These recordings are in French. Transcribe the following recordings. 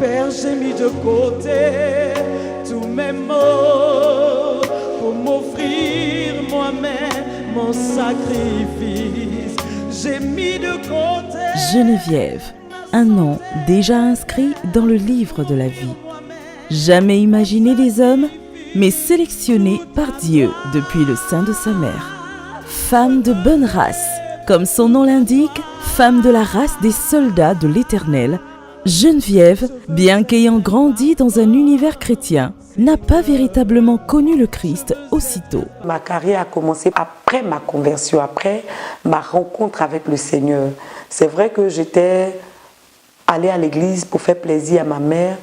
Père, j'ai mis de côté tous mes maux pour m'offrir moi-même mon sacrifice. J'ai mis de côté Geneviève, un nom déjà inscrit dans le livre de la vie. Jamais imaginé des hommes, mais sélectionné par Dieu depuis le sein de sa mère. Femme de bonne race, comme son nom l'indique, femme de la race des soldats de l'Éternel, Geneviève, bien qu'ayant grandi dans un univers chrétien, n'a pas véritablement connu le Christ aussitôt. Ma carrière a commencé après ma conversion, après ma rencontre avec le Seigneur. C'est vrai que j'étais allée à l'église pour faire plaisir à ma mère.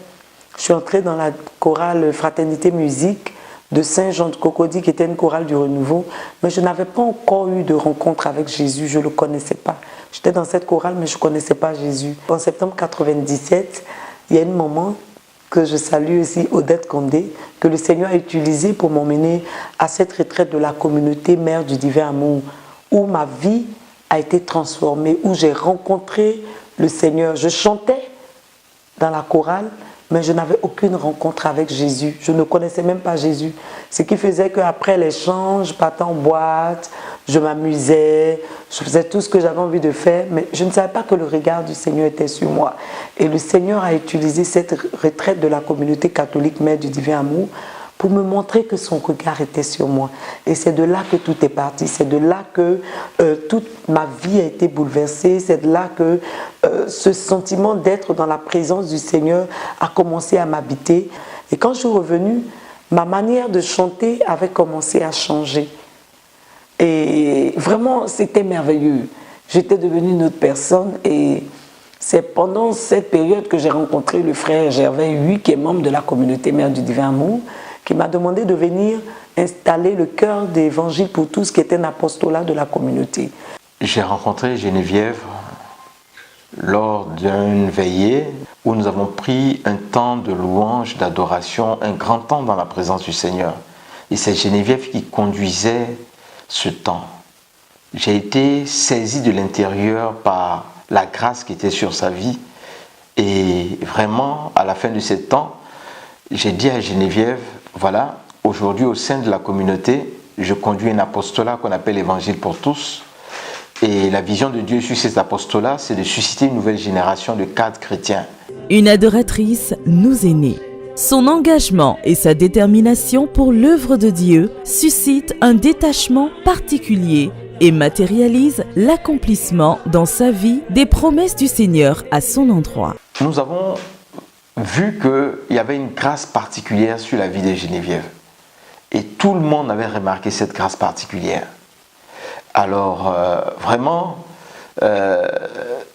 Je suis entrée dans la chorale Fraternité Musique de Saint-Jean de Cocody, qui était une chorale du renouveau. Mais je n'avais pas encore eu de rencontre avec Jésus, je ne le connaissais pas. J'étais dans cette chorale, mais je ne connaissais pas Jésus. En septembre 97, il y a une maman que je salue aussi, Odette Condé, que le Seigneur a utilisée pour m'emmener à cette retraite de la communauté Mère du Divin Amour, où ma vie a été transformée, où j'ai rencontré le Seigneur. Je chantais dans la chorale, mais je n'avais aucune rencontre avec Jésus. Je ne connaissais même pas Jésus. Ce qui faisait qu'après les chants, je partais en boîte, je m'amusais, je faisais tout ce que j'avais envie de faire, mais je ne savais pas que le regard du Seigneur était sur moi. Et le Seigneur a utilisé cette retraite de la communauté catholique Mère du Divin Amour pour me montrer que son regard était sur moi. Et c'est de là que tout est parti, c'est de là que toute ma vie a été bouleversée, c'est de là que ce sentiment d'être dans la présence du Seigneur a commencé à m'habiter. Et quand je suis revenue, ma manière de chanter avait commencé à changer. Et vraiment, c'était merveilleux. J'étais devenue une autre personne et c'est pendant cette période que j'ai rencontré le frère Gervais Huy, qui est membre de la communauté Mère du Divin Amour, qui m'a demandé de venir installer le cœur d'Évangile pour tous, qui était un apostolat de la communauté. J'ai rencontré Geneviève lors d'une veillée où nous avons pris un temps de louange, d'adoration, un grand temps dans la présence du Seigneur. Et c'est Geneviève qui conduisait ce temps. J'ai été saisi de l'intérieur par la grâce qui était sur sa vie. Et vraiment, à la fin de ce temps, j'ai dit à Geneviève, voilà, aujourd'hui au sein de la communauté, je conduis un apostolat qu'on appelle l'Évangile pour tous. Et la vision de Dieu sur cet apostolat, c'est de susciter une nouvelle génération de cadres chrétiens. Une adoratrice nous est née. Son engagement et sa détermination pour l'œuvre de Dieu suscitent un détachement particulier et matérialisent l'accomplissement dans sa vie des promesses du Seigneur à son endroit. Nous avons vu qu'il y avait une grâce particulière sur la vie de Geneviève. Et tout le monde avait remarqué cette grâce particulière. Alors, vraiment,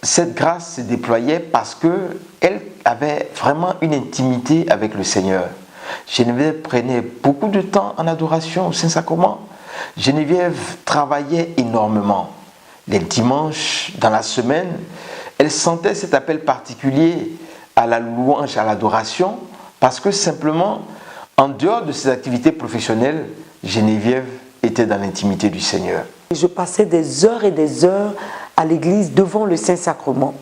cette grâce se déployait parce qu'elle avait vraiment une intimité avec le Seigneur. Geneviève prenait beaucoup de temps en adoration au Saint-Sacrement. Geneviève travaillait énormément. Les dimanches, dans la semaine, elle sentait cet appel particulier à la louange, à l'adoration, parce que simplement, en dehors de ses activités professionnelles, Geneviève était dans l'intimité du Seigneur. Je passais des heures et des heures à l'église devant le Saint-Sacrement,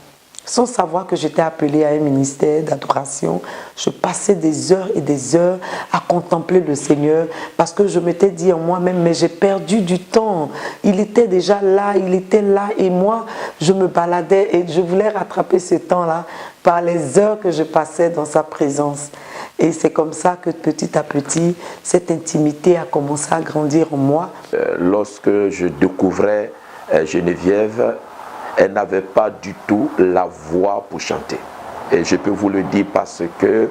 sans savoir que j'étais appelée à un ministère d'adoration. Je passais des heures et des heures à contempler le Seigneur parce que je m'étais dit en moi-même, mais j'ai perdu du temps. Il était déjà là, il était là et moi, je me baladais et je voulais rattraper ce temps-là par les heures que je passais dans sa présence. Et c'est comme ça que petit à petit, cette intimité a commencé à grandir en moi. Lorsque je découvrais Geneviève, elle n'avait pas du tout la voix pour chanter. Et je peux vous le dire parce que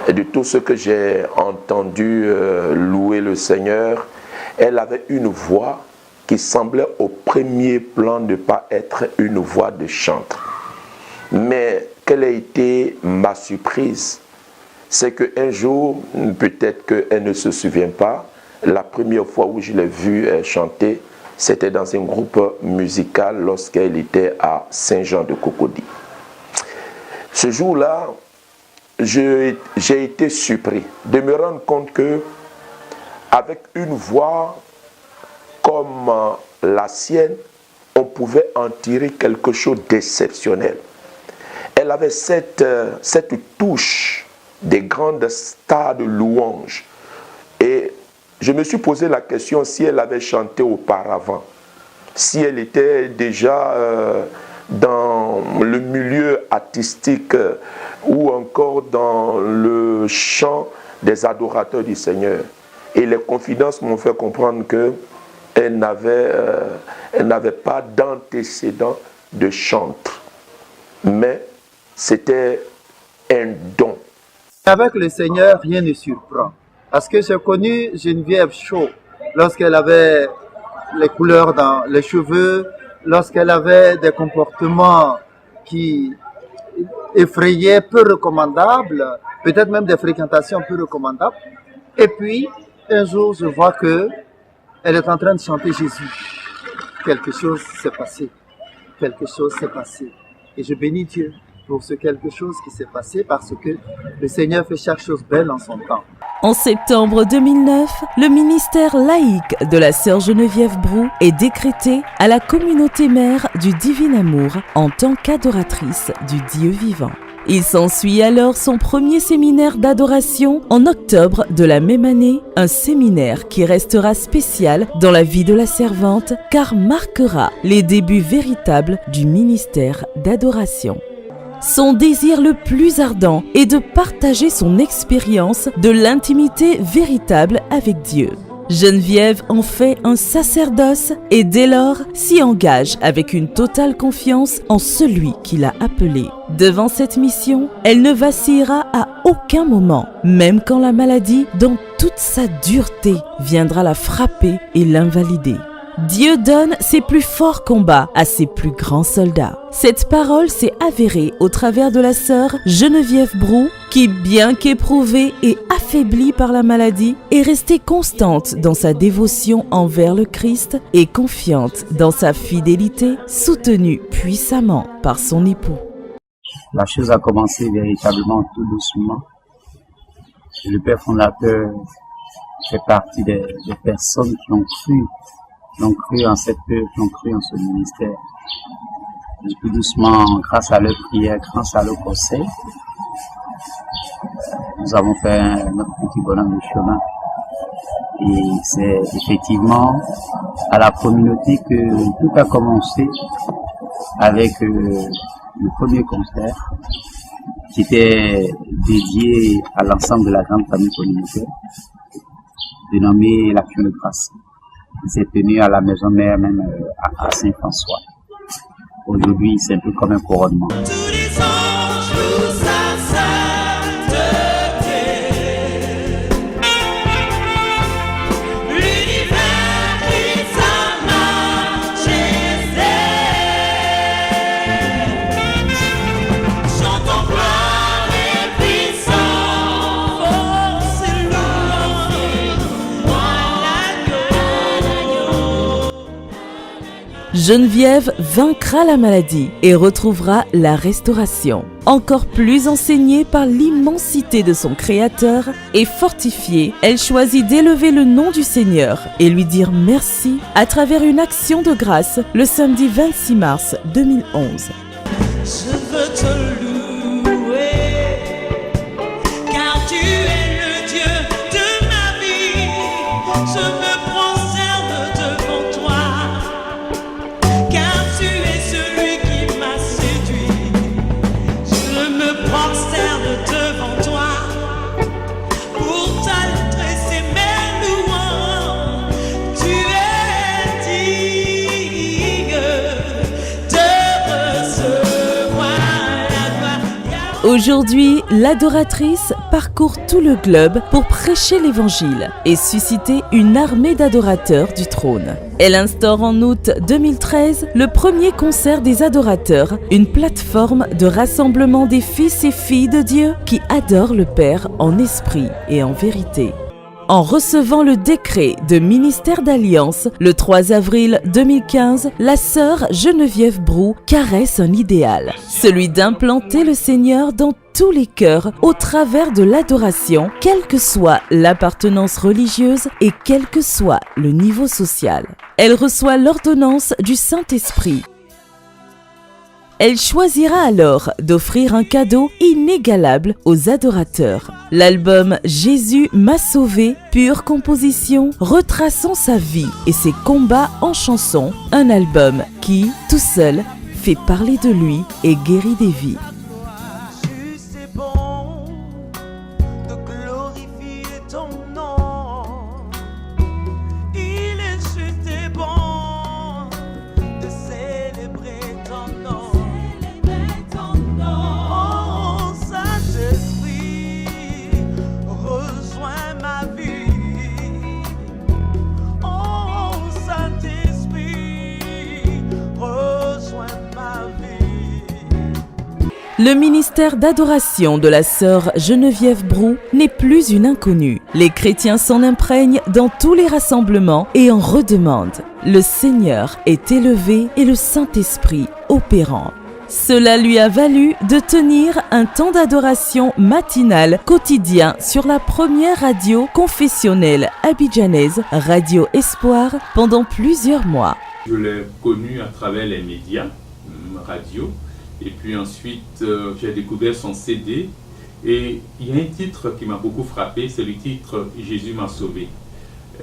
de tout ce que j'ai entendu louer le Seigneur, elle avait une voix qui semblait au premier plan ne pas être une voix de chantre. Mais quelle a été ma surprise? C'est qu'un jour, peut-être qu'elle ne se souvient pas, la première fois où je l'ai vue chanter, c'était dans un groupe musical lorsqu'elle était à Saint-Jean de Cocody. Ce jour-là, j'ai été surpris de me rendre compte que, avec une voix comme la sienne, on pouvait en tirer quelque chose d'exceptionnel. elle avait cette touche des grandes stars de louange. Et je me suis posé la question si elle avait chanté auparavant, si elle était déjà dans le milieu artistique ou encore dans le chant des adorateurs du Seigneur. Et les confidences m'ont fait comprendre qu'elle n'avait pas d'antécédent de chantre, mais c'était un don. Avec le Seigneur, rien ne surprend. Parce que j'ai connu Geneviève Shaw lorsqu'elle avait les couleurs dans les cheveux, lorsqu'elle avait des comportements qui effrayaient, peu recommandables, peut-être même des fréquentations peu recommandables. Et puis, un jour, je vois qu'elle est en train de chanter Jésus. Quelque chose s'est passé. Quelque chose s'est passé. Et je bénis Dieu pour ce quelque chose qui s'est passé parce que le Seigneur fait chaque chose belle en son temps. En septembre 2009, le ministère laïque de la sœur Geneviève Brou est décrété à la communauté mère du Divin Amour en tant qu'adoratrice du Dieu vivant. Il s'ensuit alors son premier séminaire d'adoration en octobre de la même année, un séminaire qui restera spécial dans la vie de la servante car marquera les débuts véritables du ministère d'adoration. Son désir le plus ardent est de partager son expérience de l'intimité véritable avec Dieu. Geneviève en fait un sacerdoce et dès lors s'y engage avec une totale confiance en celui qui l'a appelée. Devant cette mission, elle ne vacillera à aucun moment, même quand la maladie, dans toute sa dureté, viendra la frapper et l'invalider. Dieu donne ses plus forts combats à ses plus grands soldats. Cette parole s'est avérée au travers de la sœur Geneviève Brou, qui, bien qu'éprouvée et affaiblie par la maladie, est restée constante dans sa dévotion envers le Christ et confiante dans sa fidélité, soutenue puissamment par son époux. La chose a commencé véritablement tout doucement. Le père fondateur fait partie des personnes qui ont cru en cette œuvre, qui ont cru en ce ministère. Et tout doucement, grâce à leur prière, grâce à leur conseil, nous avons fait notre petit bonhomme de chemin. Et c'est effectivement à la communauté que tout a commencé avec le premier concert qui était dédié à l'ensemble de la grande famille communautaire, dénommé l'Action de Grâce. Il s'est tenu à la maison mère, même à Saint-François. Aujourd'hui, c'est un peu comme un couronnement. Geneviève vaincra la maladie et retrouvera la restauration. Encore plus enseignée par l'immensité de son Créateur et fortifiée, elle choisit d'élever le nom du Seigneur et lui dire merci à travers une action de grâce le samedi 26 mars 2011. Je veux te louer, car tu es le Dieu de ma vie. Je me prosterne devant toi, car tu es celui qui m'a séduit. Je me prosterne devant toi, pour t'adresser mes louanges. Tu es digne de recevoir la gloire. Aujourd'hui, l'adoratrice parcourt tout le globe pour prêcher l'évangile et susciter une armée d'adorateurs du trône. Elle instaure en août 2013 le premier concert des adorateurs, une plateforme de rassemblement des fils et filles de Dieu qui adorent le Père en esprit et en vérité. En recevant le décret de ministère d'Alliance le 3 avril 2015, la sœur Geneviève Brou caresse un idéal, celui d'implanter le Seigneur dans tous les cœurs au travers de l'adoration, quelle que soit l'appartenance religieuse et quel que soit le niveau social. Elle reçoit l'ordonnance du Saint-Esprit. Elle choisira alors d'offrir un cadeau inégalable aux adorateurs. L'album Jésus m'a sauvé, pure composition, retraçant sa vie et ses combats en chansons. Un album qui, tout seul, fait parler de lui et guérit des vies. Juste et bon de glorifier ton nom. Il est juste et bon de célébrer ton nom. Oh, Saint-Esprit, rejoins ma vie. Oh, Saint-Esprit, rejoins ma vie. Le ministère d'adoration de la sœur Geneviève Brou n'est plus une inconnue. Les chrétiens s'en imprègnent dans tous les rassemblements et en redemandent. Le Seigneur est élevé et le Saint-Esprit opérant. Cela lui a valu de tenir un temps d'adoration matinal quotidien sur la première radio confessionnelle abidjanaise, Radio Espoir, pendant plusieurs mois. Je l'ai connu à travers les médias, radio, et puis ensuite j'ai découvert son CD et il y a un titre qui m'a beaucoup frappé, c'est le titre « Jésus m'a sauvé ».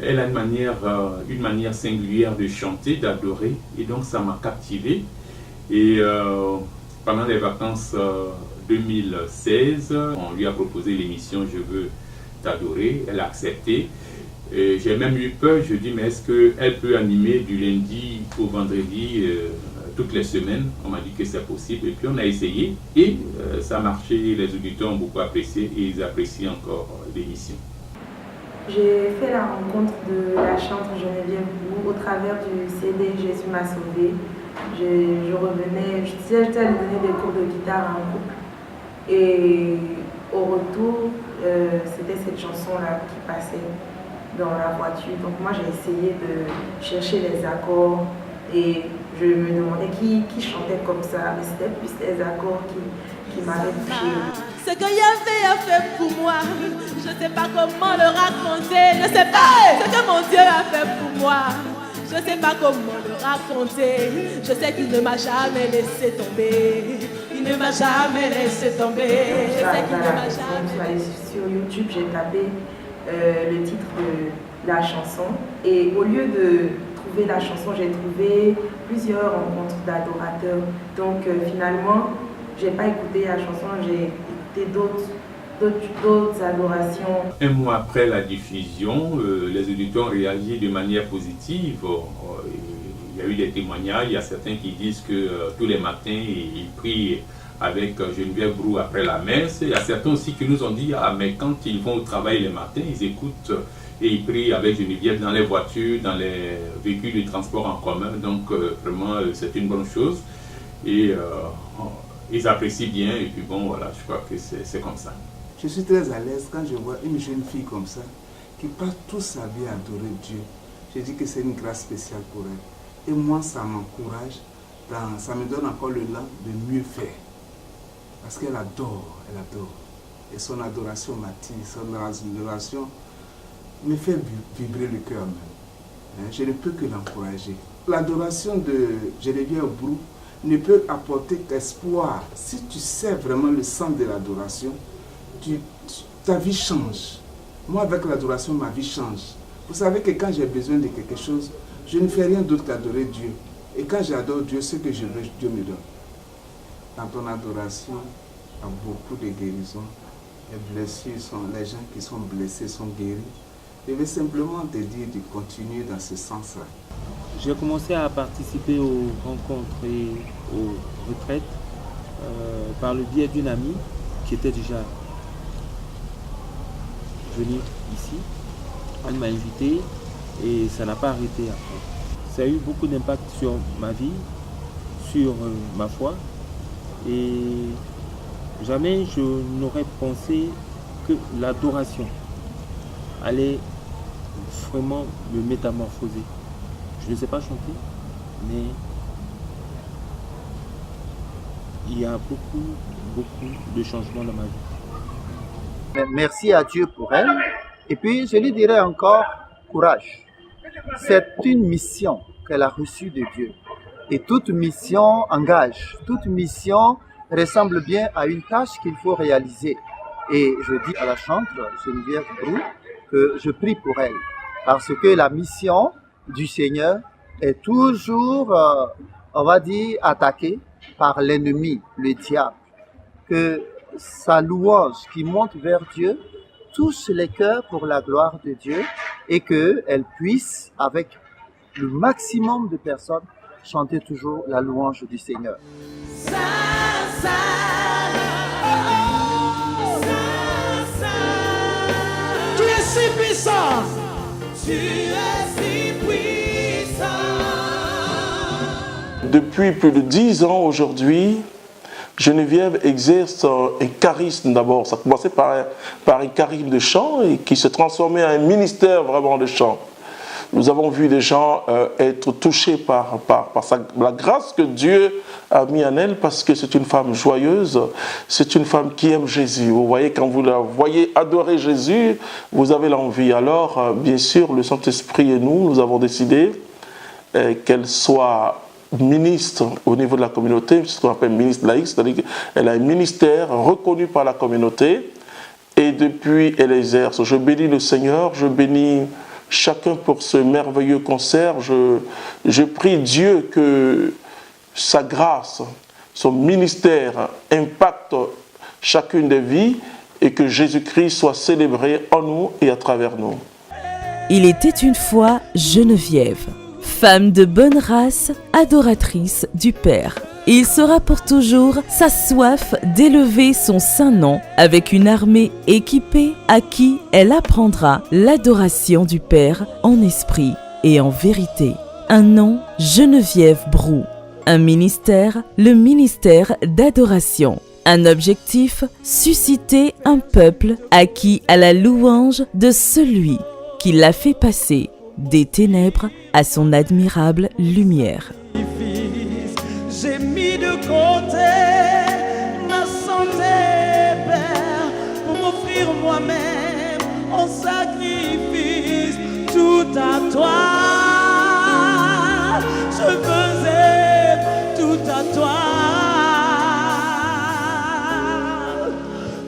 Elle a une manière singulière de chanter, d'adorer, et donc ça m'a captivé. Et pendant les vacances 2016, on lui a proposé l'émission « Je veux t'adorer », elle a accepté. J'ai même eu peur, je dis mais est-ce qu'elle peut animer du lundi au vendredi toutes les semaines? On m'a dit que c'est possible et puis on a essayé et ça a marché, les auditeurs ont beaucoup apprécié et ils apprécient encore l'émission. J'ai fait la rencontre de la chanteuse Geneviève Brou au travers du CD Jésus m'a sauvé. Je revenais, j'étais allée donner des cours de guitare à un couple et au retour, c'était cette chanson-là qui passait dans la voiture. Donc moi j'ai essayé de chercher les accords et je me demandais qui chantait comme ça, mais c'était plus les accords qui m'avaient touché. Ce que Yahvé a fait pour moi, je ne sais pas comment le raconter, je ne sais pas ce que mon Dieu a fait pour moi. Je ne sais pas comment le raconter, je sais qu'il ne m'a jamais laissé tomber. Il ne m'a jamais laissé tomber. Je sais qu'il ne m'a jamais. Sur YouTube, j'ai tapé le titre de la chanson et au lieu de trouver la chanson, j'ai trouvé plusieurs rencontres d'adorateurs. Donc finalement, j'ai pas écouté la chanson, j'ai écouté d'autres adorations. Un mois après la diffusion, les auditeurs ont réagi de manière positive. Il y a eu des témoignages, il y a certains qui disent que tous les matins, ils prient avec Geneviève Brou après la messe. Il y a certains aussi qui nous ont dit, ah mais quand ils vont au travail les matins, ils écoutent et ils prient avec Geneviève dans les voitures, dans les véhicules de transport en commun. Donc vraiment, c'est une bonne chose. Et ils apprécient bien et puis bon, voilà, je crois que c'est comme ça. Je suis très à l'aise quand je vois une jeune fille comme ça qui passe toute sa vie à adorer Dieu. Je dis que c'est une grâce spéciale pour elle. Et moi, ça m'encourage, ça me donne encore le lan de mieux faire. Parce qu'elle adore, elle adore. Et son adoration m'attire, son adoration me fait vibrer le cœur même. Je ne peux que l'encourager. L'adoration de Geneviève Brou ne peut apporter qu'espoir. Si tu sais vraiment le sens de l'adoration, ta vie change. Moi, avec l'adoration, ma vie change. Vous savez que quand j'ai besoin de quelque chose, je ne fais rien d'autre qu'adorer Dieu. Et quand j'adore Dieu, ce que je veux, Dieu me donne. Dans ton adoration, il y a beaucoup de guérisons. Les gens qui sont blessés sont guéris. Je vais simplement te dire de continuer dans ce sens-là. J'ai commencé à participer aux rencontres et aux retraites par le biais d'une amie qui était déjà venue ici. Elle m'a invité et ça n'a pas arrêté après. Ça a eu beaucoup d'impact sur ma vie, sur ma foi et jamais je n'aurais pensé que l'adoration allait vraiment me métamorphoser. Je ne sais pas chanter, mais il y a beaucoup de changements dans ma vie. Merci à Dieu pour elle. Et puis, je lui dirais encore, courage. C'est une mission qu'elle a reçue de Dieu. Et toute mission engage, toute mission ressemble bien à une tâche qu'il faut réaliser. Et je dis à la chantre Geneviève Brou que je prie pour elle, parce que la mission du Seigneur est toujours, on va dire, attaquée par l'ennemi, le diable. Que sa louange qui monte vers Dieu touche les cœurs pour la gloire de Dieu et qu'elle puisse, avec le maximum de personnes, chanter toujours la louange du Seigneur. Tu es si puissant. Tu es si puissant. Depuis plus de 10 ans aujourd'hui, Geneviève exerce un charisme d'abord. Ça a commencé par un charisme de chant et qui se transformait en un ministère vraiment de chant. Nous avons vu des gens être touchés par la grâce que Dieu a mis en elle, parce que c'est une femme joyeuse, c'est une femme qui aime Jésus. Vous voyez, quand vous la voyez adorer Jésus, vous avez l'envie. Alors, bien sûr, le Saint-Esprit et nous avons décidé qu'elle soit ministre au niveau de la communauté, ce qu'on appelle ministre laïque, c'est-à-dire qu'elle a un ministère reconnu par la communauté et depuis elle exerce. Je bénis le Seigneur, je bénis chacun pour ce merveilleux concert. Je prie Dieu que sa grâce, son ministère impacte chacune des vies et que Jésus-Christ soit célébré en nous et à travers nous. Il était une fois Geneviève, femme de bonne race, adoratrice du Père. Il sera pour toujours sa soif d'élever son saint nom avec une armée équipée à qui elle apprendra l'adoration du Père en esprit et en vérité. Un nom, Geneviève Brou. Un ministère, le ministère d'adoration. Un objectif, susciter un peuple acquis à la louange de celui qui l'a fait passer des ténèbres à son admirable lumière. J'ai mis de côté ma santé, Père, pour m'offrir moi-même en sacrifice tout à toi. Je faisais tout à toi.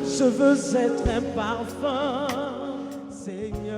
Je veux être un parfum, Seigneur.